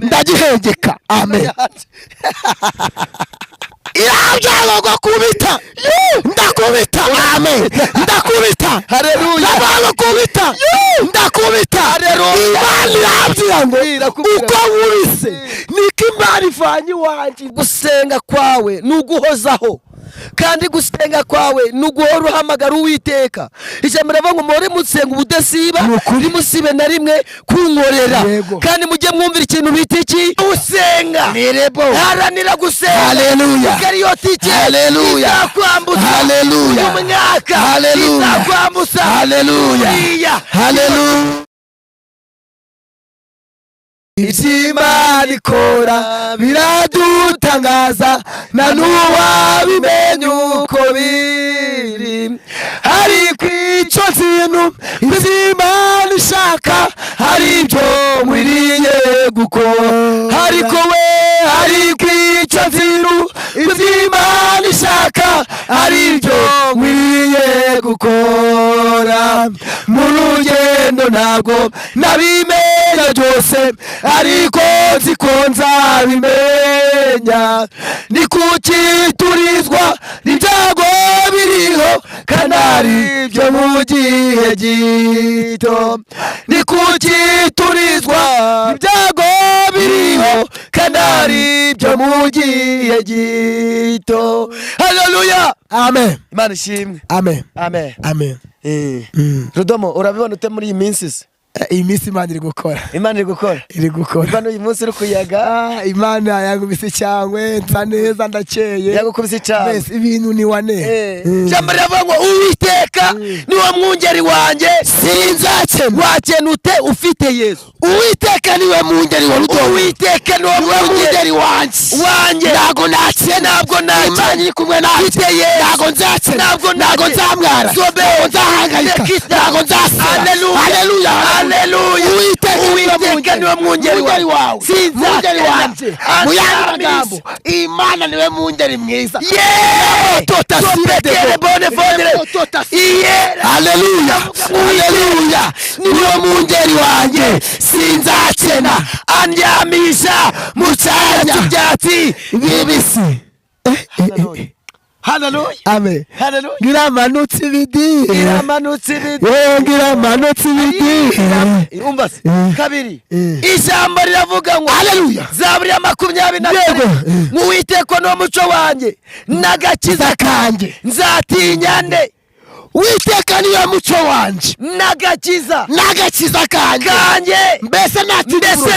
ndagihengeka. Amen. Irabyago kubita ndakubita. Amen. Ndakubita. Haleluya. Nabalo kubita ndakubita. Haleluya. Imana irabyango uko wise niko Imana ivanye iwanjye. Gusenga kwawe nuguhozaho kandi gusenga kwawe nuguhora uhamagara Uwiteka. Ijambo riravuga ngo muhore musenga ubudasiba ntimusibe na rimwe kunkorera. Kandi mujye mwumvira ikintu bita iki usenga. Haranira gusenga. Haleluya. Kariyotike. Haleluya. Izakwambutsa. Haleluya. Umwaka. Haleluya. Izakwambutsa. Haleluya. Haleluya. Iby'Imana ikora biradutangaza na n'uwabimenya uko biri. Ariko icyo kintu iby'Imana ishaka hari ibyo nkwiriye gukora. Ariko we ariko icyo kintu iby'Imana ishaka hari ibyo nkwiriye gukora. Mu rugendo ntabwo nabimenya byose ariko nziko nzabimenya. Ni kuki turizwa n'ibyago biriho kandi ari byo mu gihe gito. Ni kuki turizwa n'ibyago biriho kandi ari byo mu gihe gito. Haleluya. Amen. Imana ishimwe. Amen. Amen. Amen. Rudomo urabibona ute muri iyi minsi se? Iyi minsi Imana iri gukora. Imana iri gukora. Iri gukora. Imana uyu munsi uri kuyaga. Imana yagubise cyangwe nsa neza ndakeye. Yagukubise cyangwe. Mbese ibintu ni wane. Jambo riravuga ngo Uwiteka niwe mwungeri wanjye sinzakena. Wakenute ufite Yesu. Uwiteka niwe mwungeri wa Rudomo. Uwiteka niwe mwungeri wanjye. Ntago nakena. Ntabwo nakena. Imana iri kumwe nanjye. Ntago nzakena. Ntago nzamwara. Ntago nzahangayika. Ntago nzasara. Haleluya. Haleluya. Uwiteka niwe mwungeri wawe. Mwungeri wanjye. Mu yandi magambo Imana niwe mwungeri mwiza. Haleluya. Haleluya. Niwe mwungeri wanjye sinzakena. Andyamisha mu cyanya cy'ibyatsi bibisi. Haleluya. Amen. Haleluya. Ngiramanutse ibidi. Ngiramanutse ibidi. Ngiramanutse ibidi. Umbase. Kabiri. Ijambo riravuga ngo haleluya. Zaburi ya 24. Uwiteka no muco wanjye nagakiza kanjye. Nzatinya nde? Uwiteka niwe muco wanjye nagakiza kanjye. Mbese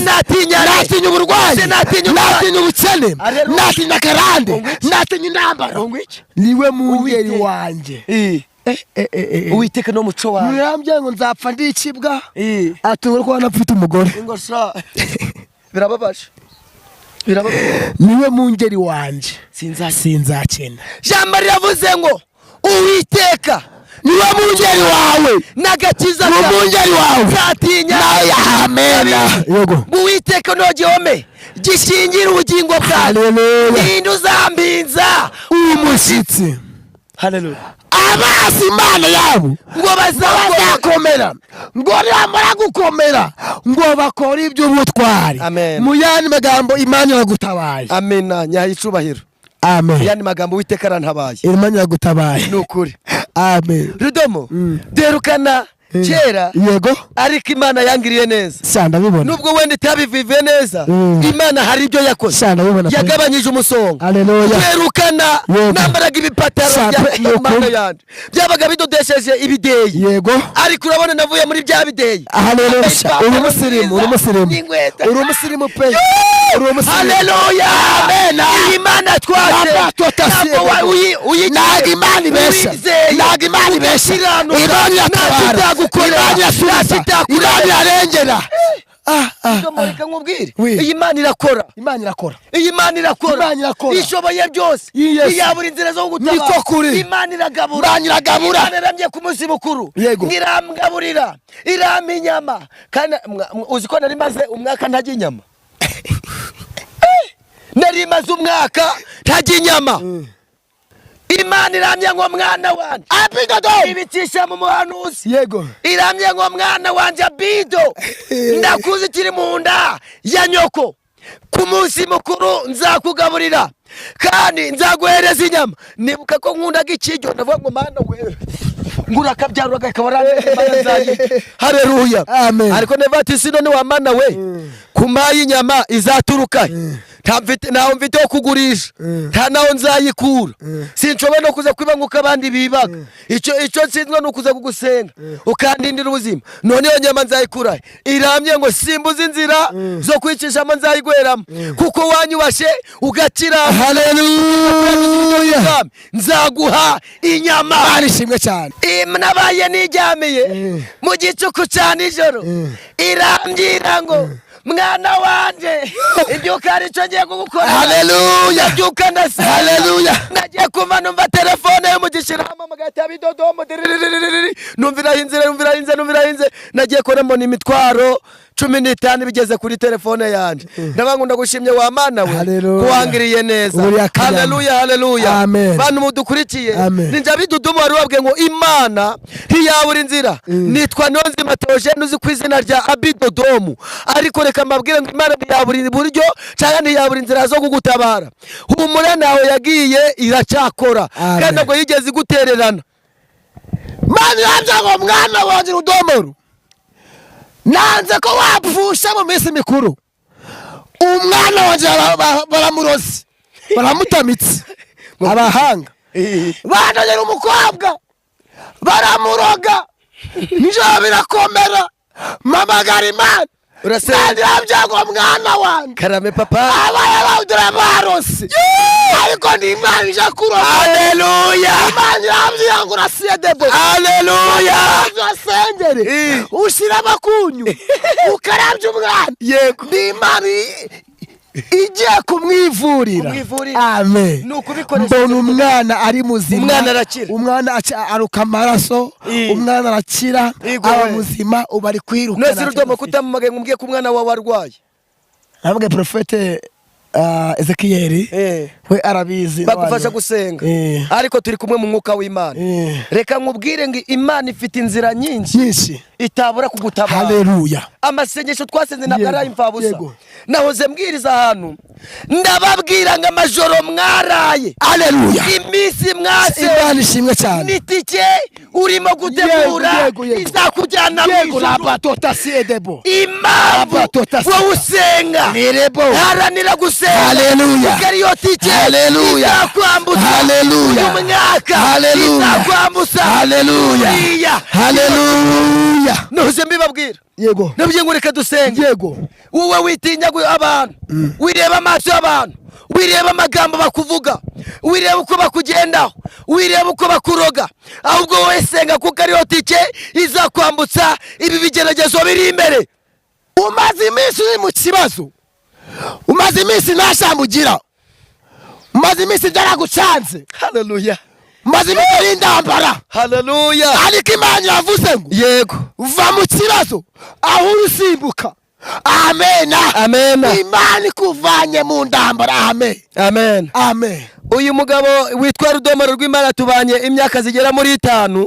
natinya uburwayi, natinya ubukene, natinya karande, natinya intambara. Niwe mwungeri wanjye. Uwiteka no muco wanjye. Nirambye ngo nzapfa ndikibwa. Atubura ko anafite umugore. Ingosha. Birababaje. Niwe mwungeri wanjye sinzakena. Jambo riravuze ngo Uwiteka niwe mwungeri wawe nagakiza mwungeri wawe nzatinya. Amen. Yego. Uwiteka no gihome gishingira ubugingo bwawe. Ninde uzambinza umushyitsi. Haleluya. Abasi Imana yabo ngo bazakomera, ngo namara gukomera ngo bakora iby'ubutwari. Mu yandi magambo Imana iragutabaye. Amen. Nyayicubahiro. Amen. Yani magambo Uwiteka arantabaye. Imana iragutabaye. Nukuri. Amen. Rudomo derukana kera. Yego. Ariko Imana yangiriye neza. Sanda bibona. Nubwo wende tabivive neza. Imana hari ibyo yakoze. Sanda bibona. Yagabanyije umusonga. Haleluya. Derukana nambaraga ibipataro Imana yandi. Byabaga bidodesheje ibideyi. Yego. Ariko urabona navuye muri bya bideyi. Haleluya. Uri umusirimu pe. Haleluya. Amen. Imana twase. Nagi Imana ibesha. Nagi Imana ibesha. Imana yatabara. Imana yarengera. Reka nkubwire. Iyi Imana irakora. Iyi Imana irakora. Ishoboye byose. Iyabura inzira zo gutabara. Imana iragabura. Imana iramye ku munsi mukuru. Ngiramgaburira. Irama inyama. Kandi uzi ko nari maze umwaka ntajya inyama. Nari maze umwaka ntajya inyama. Imana iramye ngo mwana wanjye Abido ibicisha mu muhanuzi. Yego. Iramye ngo mwana wanjye Abido ndakuzi kiri mu nda ya nyoko. ku munsi mukuru nzakugaburira kandi nzaguhereza inyama. Nibuka ko nkundaga ikiryo, ndavuga ngo mana we ngura akabyaro gakabara nzaye. Haleluya, amen. ariko nevati sino ni wa mana we kumaye inyama izaturuka ntaho mfite wo kugurisha, nta naho nzayikura, sinshobora no kuza kwibanguka abandi bibaga. Icyo nsinzwe ni ukuza kugusenga ukandindira ubuzima. None iyo nyama nzayikura iramye ngo simbuze inzira zo kwicishamo nzayigweramo, kuko wanyubashe ugakira. Haleluya, nzaguha inyama. Arishimwe cyane. Nabaye nijyamiye mu gicuku cya nijoro, irambwira ngo mwana wanje ibyuka aricyo ngiye kugukora. Haleluya, byuka ndase. Haleluya, nagiye kumva numva telefone y'umugishyiramo amagata bidodomo numvira hinze nagiye koramo imitwaro 15 bigeze kuri telefone yanje. Ndabangu ndagushimye wa mana we kuwangiriye neza. Haleluya, haleluya, bantu mudukurikiye ninja bidodomo wari wabwe ngo Imana ntiyabura inzira. Nitwa Nonzima Theogene uzi kwizina rya Abidodomu, ariko reka mbabwire ngo Imana ntiyabura iburyo cyangwa ntiyabura inzira zo kugutabara. Humura nawe yagiye iracyakora kandi ntabwo yigeze igutererana. Mana yanjye ngo mwana wanjye Rudomoro, nanze ko wapfusha mu minsi mikuru. Umwana wanjye baramuroze baramutamitse abahanga, banogera umukobwa baramuroga, nijoro birakomera. Mamagara Imana urasengera mwana wanjye karame papa abaye bawudura barose, ariko ni Imana ije kuroga. Haleluya, Imana yambwira ngo urasiye debo. Haleluya, urasengere ushira abakunyu ukarabya umwana. Yego, ni Imana igiye kumwivurira. Amen. Mbona umwana ari muzima, umwana arakira, umwana aruka amaraso, umwana arakira aba muzima, ubu ari kwiruka. Nese Rudomo kutamumage ngumbwiye ko umwana wawe arwaye. Nabwe Profete Ezekiel we arabizi, bagufasha gusenga, ariko turi kumwe mu mwuka w'Imana. Reka nkubwire ngo Imana ifite inzira nyinshi itabura kugutabara. Haleluya, amasengesho twasenze nagara imfabusa. Nahoze mbwiriza ahantu ndababwira ngo amajoro mwaraye. Haleluya, iminsi mwase. Imana ishimwe cyane. Nitike urimo gutegura izakujyana mu ijuru. Impamvu wowe usenga haranira gusenga. Haleluya, izakwambutsa. Haleluya, izakwambutsa. Haleluya, Haleluya. Noze mbibabwira, yego, nabyo ngo reka dusenge. Yego, wowe witinya abantu, wireba amaso y'abantu, wireba amagambo bakuvuga, wireba uko bakugendaho, wireba uko bakuroga, ahubwo wowe senga kuko ariyo tike izakwambutsa ibi bigeragezo biri imbere. Umaze iminsi uri mu kibazo, umaze iminsi nta jambo ugira, umaze iminsi byaragucanze. Haleluya, umaze iminsi ari indambara. Haleluya, ariko Imana yavuze ngo yego, va mu kibazo aho urusimbuka. Amen, amen. Imana ikuvanye mu ndambara. Amen, amen, amen. Uyu mugabo witwa Rudomoro rw'Imana tubanye imyaka zigera muri 5,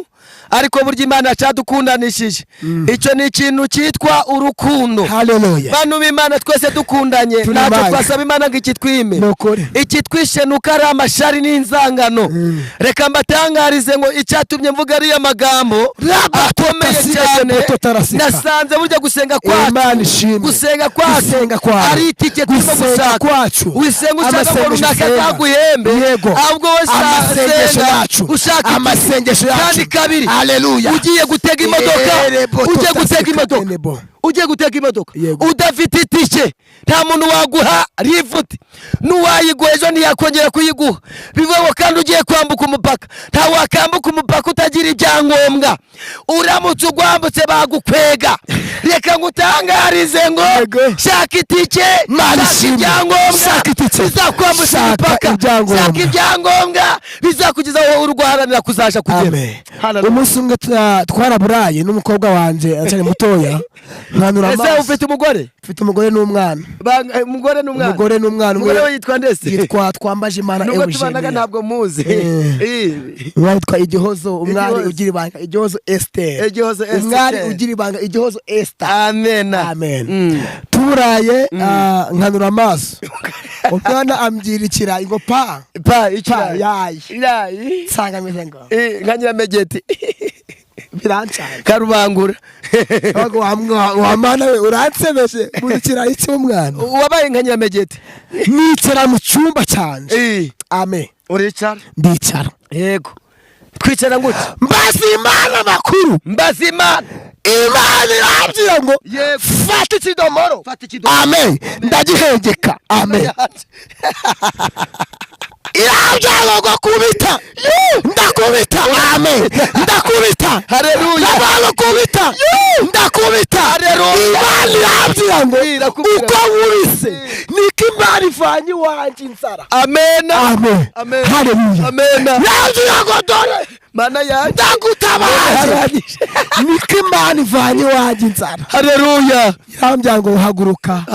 ariko burya Imana yacadukundanishije. Icyo ni ikintu cyitwa urukundo. Haleluya, bantu b'Imana twese dukundanye, natwe twasaba Imana ngo ikitwime, ikitwishe nuko ari amashari n'inzangano. Reka mbatangarize ngo icyatumye mvuga ari amagambo akomeye cyane. Nasanze burya gusenga kwacu ari itike turimo gushaka. Wisenga ushaka ko runaka zaguhembe, ahubwo wasenga ushaka amasengesho yacu. Kandi kabiri, haleluya, ugiye gutega imodoka, udafite itike nta muntu waguha rifuti, n'uwayiguha ejo ntiyakongera kuyiguha. Bivuga kandi ugiye kwambuka umupaka, nta wakambuka umupaka utagira ibyangombwa. Uramutse ugwambutse bagukwega. Reka ngutangarize ngo shaka itike, shaka ibyangombwa bizakwambutsa umupaka, shaka ibyangombwa bizakugeza aho urwaharanira kuzaja kugera. Umunsi umwe twaraburaye n'umukobwa wanje akiri mutoya, nkanura amaso. Ese ufite umugore? Mfite umugore n'umwana. Umugore n'umwana. Umugore we yitwa ndese? Yitwa Twambajimana Eugenie. Nubwo tubanaga ntabwo muzi. Yitwa Igihozo, umwari ugira ibanga Igihozo Esther. Umwari ugira ibanga Igihozo Esther. Amen. Turaye nkanura amaso. Umwana ambwira ikirayi ngo pa yayi. Sanga meze ngo. Nkanyira megeti. Birancaye. Karubangura. Wamana we uransebeje muri kirayi cy'umwana. Wabaye nkanyira megeti. Nicara mu cyumba cyanje. Amen. Uricara? Ndicara. Yego. Twicara gute? Mbazimana makuru. Mbazimana. Imana irambwira ngo fata ikidomoro. Amen. Ndagihengeka. Amen. Irambwira ngo kubita. Ndakubita. Amen. Ndakubita. Haleluya. Ndakubita. Ndakubita. Haleluya. Imana irambwira ngo uko wurise niko Imana ivanye iwanjye inzara. Amen. Haleluya. Irambwira ngo dore mana yanjye ndagutabaje niko Imana ivanye iwanjye inzara. Haleluya. Irambwira ngo haguruka.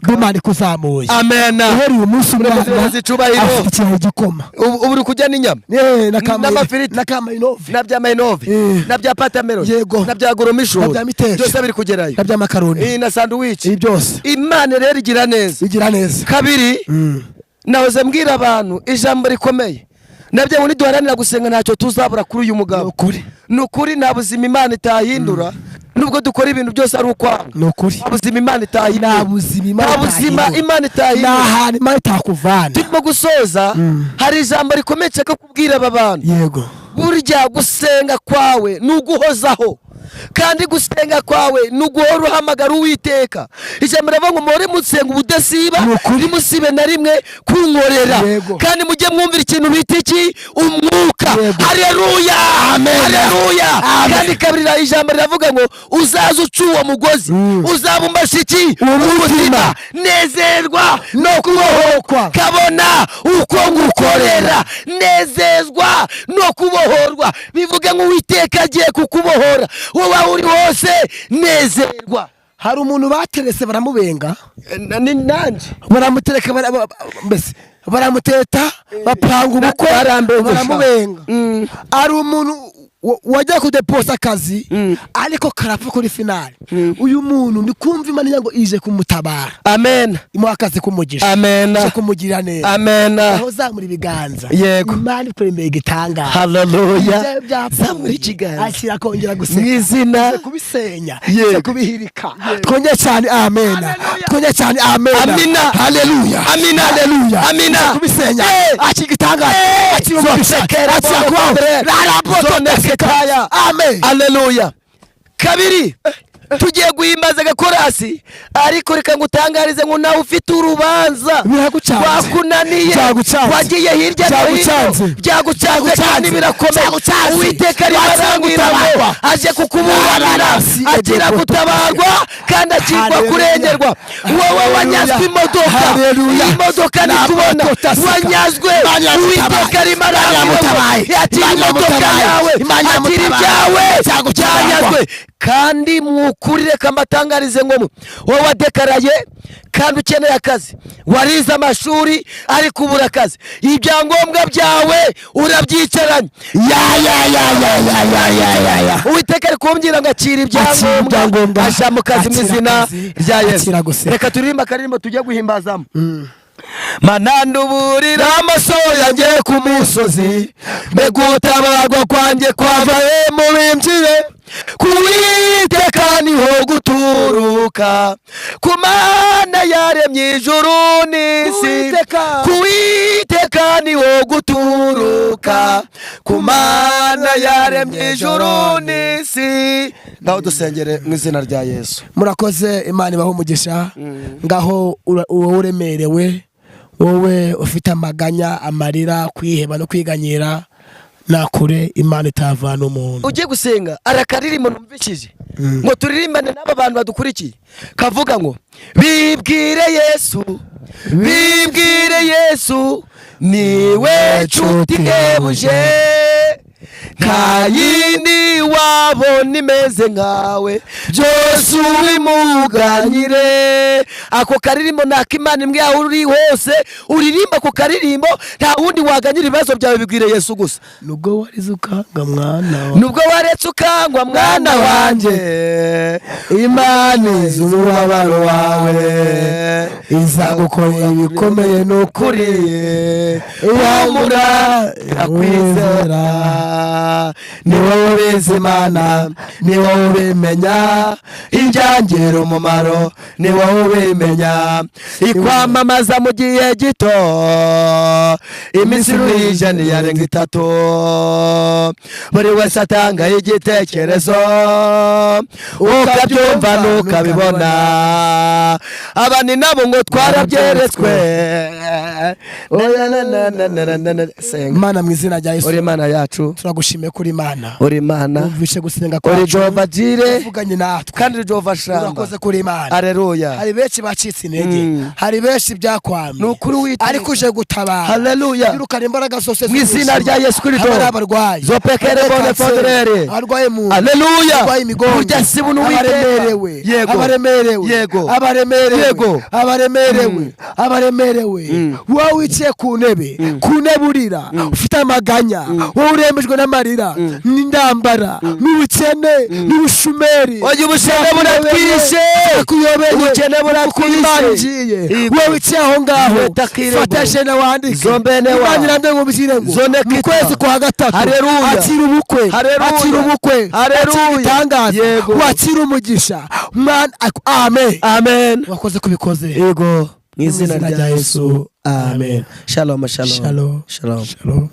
Imana ikuzamuye. Amen. Uhereye umunsi umwana afite ikirayi gikoma. Ubu uri kujya n'inyama? N'amafiriti. N'akamayinove. Na bya mayinove. Na bya patameloni. Yego. Na bya goromisho. Na bya mitesi. Byose biri kugerayo. Na bya makaroni. Na sandwich. Ibi byose. Imana rero igira neza. Kabiri. Nahoze mbwira abantu ijambo rikomeye. Nabyo ngo niduharanira gusenga ntacyo tuzabura kuri uyu mugabo. Nukuri nta buzima Imana itahindura. Nubwo dukora ibintu byose ari ukwanga. Nukuri. Abuzima Imana itahindura. Nta buzima Imana itahindura. Nta hantu Imana itakuvana. Turimo gusoza hari ijambo rikomeye nshaka kubwira aba bantu. Yego. Burya gusenga kwawe nuguhozaho. Kandi gusenga kwawe nuguhora uhamagara Uwiteka. Ijambo ravuga ngo muhore musenga ubudasiba, ntimusibe na rimwe kunkorera. Kandi mujye mwumvira ikintu bita iki? Umwuka. Haleluya. Haleluya. Kandi kabiri ijambo riravuga ngo uzaza uca uwo mugozi uzabumbasha iki? Umutima. Nezerwa no kubohorwa. Kabona uko ngukorera. Nezezwa no kubohorwa. Bivuga ngo Uwiteka agiye kukubohora. Wowe uri hose nezerwa. Hari umuntu baterese baramubenga. Nanje. Baramutereka mbese baramuteta bapanga ubukwe baramubenga. Ari umuntu wajya kudeposa akazi ariko karapfa kuri finale. Uyu muntu ni kumva Imana ngo ije kumutabara. Amen. Imuha akazi kumugisha. Amen. Ije kumugira neza. Amen. Aho zamura ibiganza. Yego. Imana ikwemeye gitanga. Haleluya. Zamura ikiganza. Akira kongera guseka. Mwizina kubisenya. Kubihirika. Twongeye cyane amen. Twongeye cyane amen. Amina. Haleluya. Amina. Haleluya. Amina. Kubisenya. Akigitanga. Akibumushekera. Kaya. Amen. Haleluya. Kabiri. Tugiye guhimbaza gakorasi ariko reka ngutangarize ngo nawe ufite urubanza wakunaniye wagiye hirya no hino byagucanze kandi birakomeye. Uwiteka ribarangirira ngo aje kukuburanira agira gutabarwa kandi akirwa kurengerwa. Wowe wanyazwe imodoka nikubona wanyazwe. Uwiteka rimarangirira atira imodoka yawe atira ibyawe byanyazwe. Kandi mukurire kamatangarize ngo wowe wadekaraye kandi ukeneye akazi warize amashuri ariko ubura akazi ibyangombwa byawe urabyicaranye Uwiteka ari kumbwira ngo akira ibyangombwa aja mu kazi mu izina rya Yesu. Reka turirimba akaririmbo tujye guhimbazamo. Mananduburira amaso yanjye ku musozi mbegutabarwa kwanjye kwavaye mu bimbyire Kuwiteka niho guturuka ku Mana yaremye ijuru n'isi. Kuwiteka niho guturuka ku Mana yaremye ijuru n'isi. Ngaho dusengere mu izina rya Yesu. Murakoze, Imana ibaho umugisha. Ngaho wowe uremerewe, wowe ufite amaganya, amarira, kwiheba no kwiganyira, nakure Imana itavana umuntu. Ugiye gusenga arakaririmbo numvishije ngo turirimbane n'aba bantu badukurikiye kavuga ngo bibwire Yesu niwe nshuti ihebuje nta yindi wabona imeze nkawe, byose ubimuganyire. Ako karirimbo naka Imana imwe yawe uri hose uririmba ako karirimbo, nta wundi waganyira ibibazo byawe, bibwire Yesu gusa. nubwo warize ukanga mwana wa Nubwo waretse ukangwa mwana wanjye, Imana izi umubabaro wawe, izagukorera ibikomeye n'ukuri, humura irakwizera. Ni wowe ubizi Imana, ni wowe ubimenya ibyangirira umumaro, ni wowe ubimenya. Ikwamamaza mu gihe gito, iminsi iruje ntiyarenga 3, buri wese atanga igitekerezo, ukabyumva n'ukabibona. Abandi nabo ngo twarabyeretswe. Mana mu izina rya Yesu, uri Imana yacu, turagushimiye kuri Imana, uri Imana, wumvishe gusenga uri kwacu, Jehova Jire, uvuganye natwe kandi Jehova Shama. urakoze kuri Imana. Haleluya. Hari benshi bacitse intege, hari benshi byakwamye, Nukuri witeka, ariko uje gutabara. haleluya, yirukana imbaraga zose mu izina rya Yesu Kristo. abari abarwayi, Zopekere bone fodrere, abarwaye mu haleluya, abarwaye imigongo, burya si buno abaremerewe, yego, abaremerewe, yego, abaremerewe, yego, abaremerewe, abaremerewe. Wowe wicaye ku ntebe, ku ntebe urira, ufite amaganya, wowe urembejwe n'amarira, n'indambara, n'ubukene, n'ubushumeri. oya ubukene buratwishe, ubukene buratwishe. Wowe wicaye aho ngaho, fata jene wandike, Imana irambye ngo mbishyire ngo mu kwezi kwa gatatu akira ubukwe, akira ubukwe, akira ibitangaza, wakira umugisha. Amen, amen. wakoze kubikoze, Yego, mu izina rya Yesu, amen. Shalom, shalom, Shalom, shalom. shalom.